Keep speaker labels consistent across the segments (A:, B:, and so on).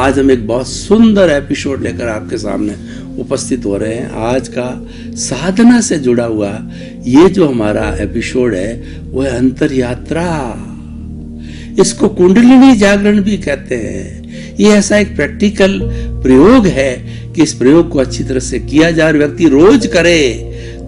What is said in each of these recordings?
A: आज हम एक बहुत सुंदर एपिसोड लेकर आपके सामने उपस्थित हो रहे हैं। आज का साधना से जुड़ा हुआ ये जो हमारा एपिसोड है वो है अंतर यात्रा। इसको कुंडलिनी जागरण भी कहते हैं। ये ऐसा एक प्रैक्टिकल प्रयोग है कि इस प्रयोग को अच्छी तरह से किया जाए और व्यक्ति रोज करे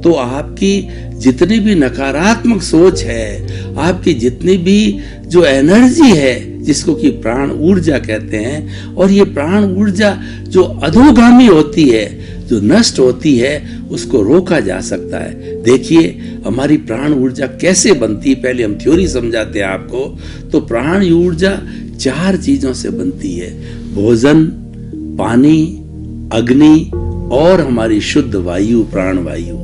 A: तो आपकी जितनी भी नकारात्मक सोच है, आपकी जितनी भी जो एनर्जी है जिसको कि प्राण ऊर्जा कहते हैं, और ये प्राण ऊर्जा जो अधोगामी होती है, जो नष्ट होती है, उसको रोका जा सकता है। देखिए हमारी प्राण ऊर्जा कैसे बनती है, पहले हम थ्योरी समझाते हैं आपको। तो प्राण ऊर्जा 4 चीजों से बनती है: भोजन, पानी, अग्नि और हमारी शुद्ध वायु, प्राण वायु।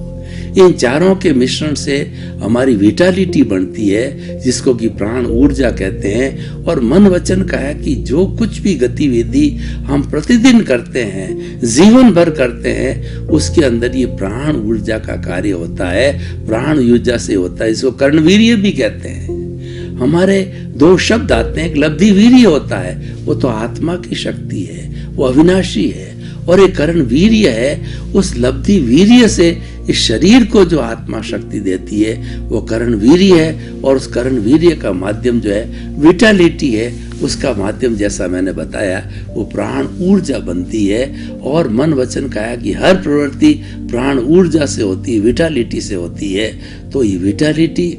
A: इन चारों के मिश्रण से हमारी विटालिटी बनती है जिसको कि प्राण ऊर्जा कहते हैं। और मन वचन का है कि जो कुछ भी गतिविधि हम प्रतिदिन करते हैं, जीवन भर करते हैं, उसके अंदर ये प्राण ऊर्जा का कार्य होता है, प्राण ऊर्जा से होता है। इसको कर्णवीर्य भी कहते हैं। हमारे 2 शब्द आते हैं, एक लब्धि वीर्य होता है, वो तो आत्मा की शक्ति है, वो अविनाशी है, और एक कर्ण वीर्य है। उस लब्धि वीर्य से इस शरीर को जो आत्मा शक्ति देती है वो कर्ण वीर्य है, और उस कर्ण वीर्य का माध्यम जो है विटालिटी है, उसका माध्यम जैसा मैंने बताया वो प्राण ऊर्जा बनती है। और मन वचन कहा कि हर प्रवृत्ति प्राण ऊर्जा से होती है, विटालिटी से होती है। तो ये विटालिटी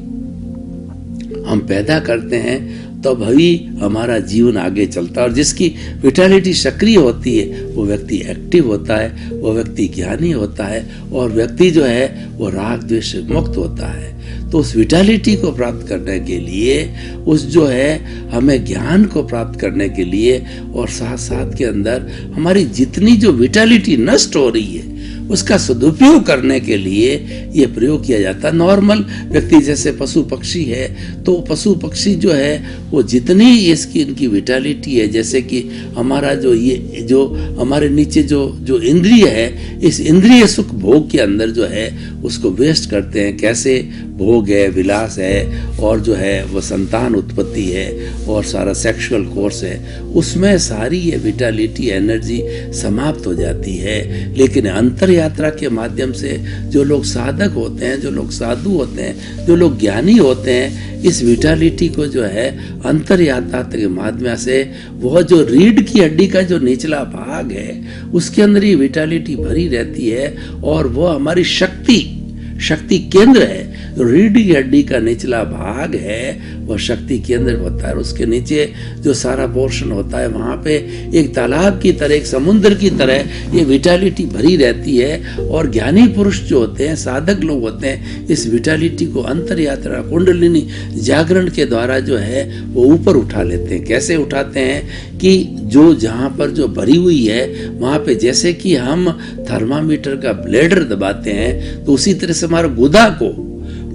A: हम पैदा करते हैं तब ही हमारा जीवन आगे चलता है। और जिसकी विटालिटी सक्रिय होती है वो व्यक्ति एक्टिव होता है, वो व्यक्ति ज्ञानी होता है, और व्यक्ति जो है वो राग द्वेष से मुक्त होता है। तो उस विटालिटी को प्राप्त करने के लिए, उस जो है हमें ज्ञान को प्राप्त करने के लिए, और साथ साथ के अंदर हमारी जितनी जो विटालिटी नष्ट हो रही है उसका सदुपयोग करने के लिए ये प्रयोग किया जाता है। नॉर्मल व्यक्ति जैसे पशु पक्षी है, तो पशु पक्षी जो है वो जितनी इसकी इनकी विटालिटी है, जैसे कि हमारा जो ये जो हमारे नीचे जो इंद्रिय है, इस इंद्रिय सुख भोग के अंदर जो है उसको वेस्ट करते हैं। कैसे? भोग है, विलास है, और जो है वो संतान उत्पत्ति है, और सारा सेक्सुअल कोर्स है, उसमें सारी ये विटालिटी एनर्जी समाप्त हो जाती है। लेकिन अंतर यात्रा के माध्यम से जो लोग साधक होते हैं, जो लोग साधु होते हैं, जो लोग ज्ञानी होते हैं, इस विटालिटी को जो है अंतर यात्रा के माध्यम से, वह जो रीढ़ की हड्डी का जो निचला भाग है उसके अंदर ये विटालिटी भरी रहती है, और वह हमारी शक्ति केंद्र है। रीढ़ की हड्डी का निचला भाग है वह शक्ति केंद्र होता है, और उसके नीचे जो सारा पोर्शन होता है वहां पे एक तालाब की तरह, एक समुद्र की तरह ये विटालिटी भरी रहती है। और ज्ञानी पुरुष जो होते हैं, साधक लोग होते हैं, इस विटालिटी को अंतर यात्रा कुंडलिनी जागरण के द्वारा जो है वो ऊपर उठा लेते हैं। कैसे उठाते हैं कि जो जहाँ पर जो भरी हुई है वहाँ पे, जैसे कि हम थर्मामीटर का ब्लेडर दबाते हैं, तो उसी तरह से हमारा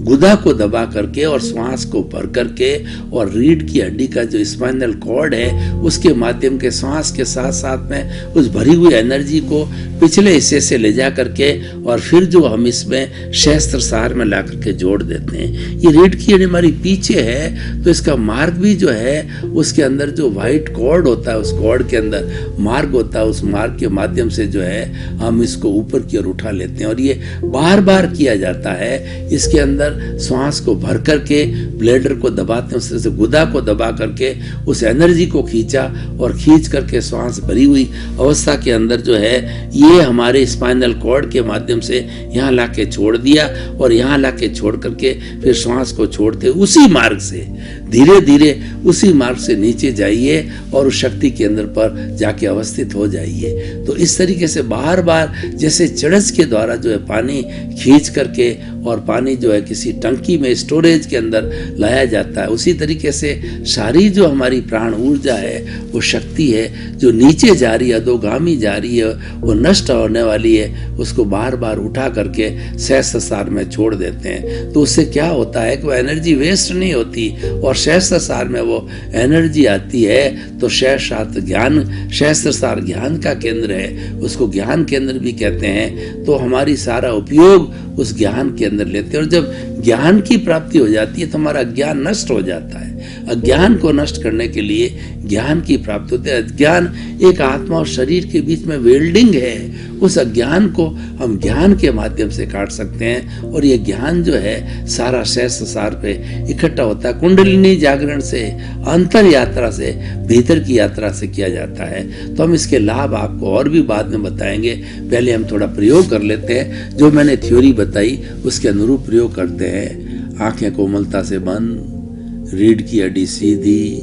A: गुदा को दबा करके और श्वास को भर करके, और रीढ़ की हड्डी का जो स्पाइनल कॉर्ड है उसके माध्यम के श्वास के साथ साथ में उस भरी हुई एनर्जी को पिछले हिस्से से ले जा करके, और फिर जो हम इसमें शस्त्र सार में ला करके जोड़ देते हैं। ये रीढ़ की हड्डी हमारी पीछे है, तो इसका मार्ग भी जो है उसके अंदर जो व्हाइट कॉर्ड होता है, उस कॉर्ड के अंदर मार्ग होता है, उस मार्ग के माध्यम से जो है हम इसको ऊपर की ओर उठा लेते हैं। और ये बार बार किया जाता है। इसके अंदर श्वास को भर करके ब्लेडर को दबाते हैं, उस तरह से गुदा को दबा करके उस एनर्जी को खींचा, और खींच करके श्वास भरी हुई अवस्था के अंदर जो है ये हमारे स्पाइनल कॉर्ड के माध्यम से यहाँ लाके छोड़ दिया, और यहाँ लाके छोड़ करके फिर श्वास को छोड़ते उसी मार्ग से धीरे धीरे उसी मार्ग से नीचे जाइए और उस शक्ति केंद्र पर जाके अवस्थित हो जाइए। तो इस तरीके से बार बार जैसे चरस के द्वारा जो है पानी खींच करके, और पानी जो है किसी टंकी में स्टोरेज के अंदर लाया जाता है, उसी तरीके से सारी जो हमारी प्राण ऊर्जा है वो शक्ति है जो नीचे जा रही है, अधोगामी जा रही है, वो नष्ट होने वाली है, उसको बार बार उठा करके सहस्त्र सार में छोड़ देते हैं। तो उससे क्या होता है कि वो एनर्जी वेस्ट नहीं होती, और सहस्त्र सार में वो एनर्जी आती है। तो सहस्त्र सार ज्ञान का केंद्र है, उसको ज्ञान केंद्र भी कहते हैं। तो हमारी सारा उपयोग उस ज्ञान के अंदर लेते हैं, और जब ज्ञान की प्राप्ति हो जाती है तो हमारा ज्ञान नष्ट हो जाता है। अज्ञान को नष्ट करने के लिए ज्ञान की प्राप्ति होती है। अज्ञान एक आत्मा और शरीर के बीच में वेल्डिंग है। उस अज्ञान को हम ज्ञान के माध्यम से काट सकते हैं और ये ज्ञान जो है सारा सहस्त्र सार पे इकट्ठा होता है। कुंडलिनी जागरण से, अंतर यात्रा से, भीतर की यात्रा से किया जाता है। तो हम इसके लाभ आपको और भी बाद में बताएंगे। पहले हम थोड़ा प्रयोग कर लेते हैं। जो मैंने थ्योरी बताई उसके अनुरूप प्रयोग करते हैं। आंखें कोमलता से बंद, रीढ़ की हड्डी सीधी,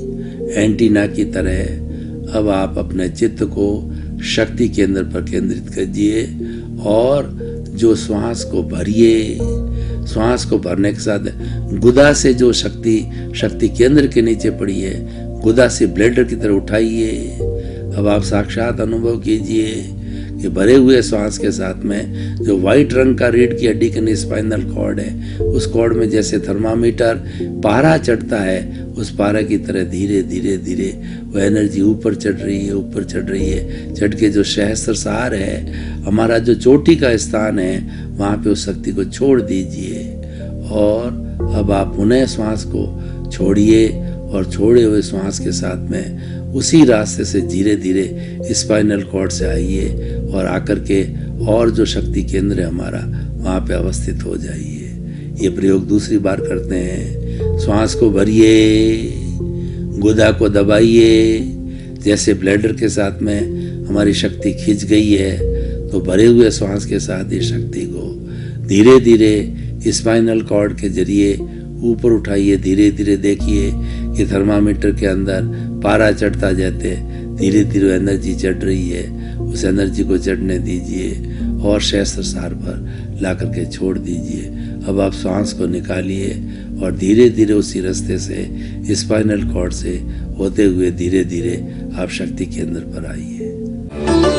A: एंटीना की तरह। अब आप अपने चित्त को शक्ति केंद्र पर केंद्रित कीजिए और जो श्वास को भरिए, श्वास को भरने के साथ गुदा से जो शक्ति केंद्र के नीचे पड़ी है, गुदा से ब्लेडर की तरह उठाइए। अब आप साक्षात अनुभव कीजिए कि भरे हुए श्वास के साथ में जो व्हाइट रंग का रीढ़ की हड्डी के स्पाइनल कॉर्ड है, उस कॉर्ड में जैसे थर्मामीटर पारा चढ़ता है, उस पारा की तरह धीरे धीरे धीरे वो एनर्जी ऊपर चढ़ रही है, ऊपर चढ़ रही है। चढ़ के जो सहस्त्र सार है, हमारा जो चोटी का स्थान है, वहाँ पे उस शक्ति को छोड़ दीजिए। और अब आप पुनः श्वास को छोड़िए और छोड़े हुए श्वास के साथ में उसी रास्ते से धीरे धीरे स्पाइनल कॉर्ड से आइए और आकर के और जो शक्ति केंद्र है हमारा, वहाँ पे अवस्थित हो जाइए। ये प्रयोग दूसरी बार करते हैं। श्वास को भरिए, गुदा को दबाइए। जैसे ब्लैडर के साथ में हमारी शक्ति खिंच गई है, तो भरे हुए श्वास के साथ इस शक्ति को धीरे धीरे स्पाइनल कॉर्ड के जरिए ऊपर उठाइए। धीरे धीरे देखिए कि थर्मामीटर के अंदर पारा चढ़ता जाते धीरे धीरे एनर्जी चढ़ रही है। उस एनर्जी को चढ़ने दीजिए और सहस्त्र सार पर ला करके छोड़ दीजिए। अब आप सांस को निकालिए और धीरे धीरे उसी रास्ते से स्पाइनल कॉर्ड से होते हुए धीरे धीरे आप शक्ति केंद्र पर आइए।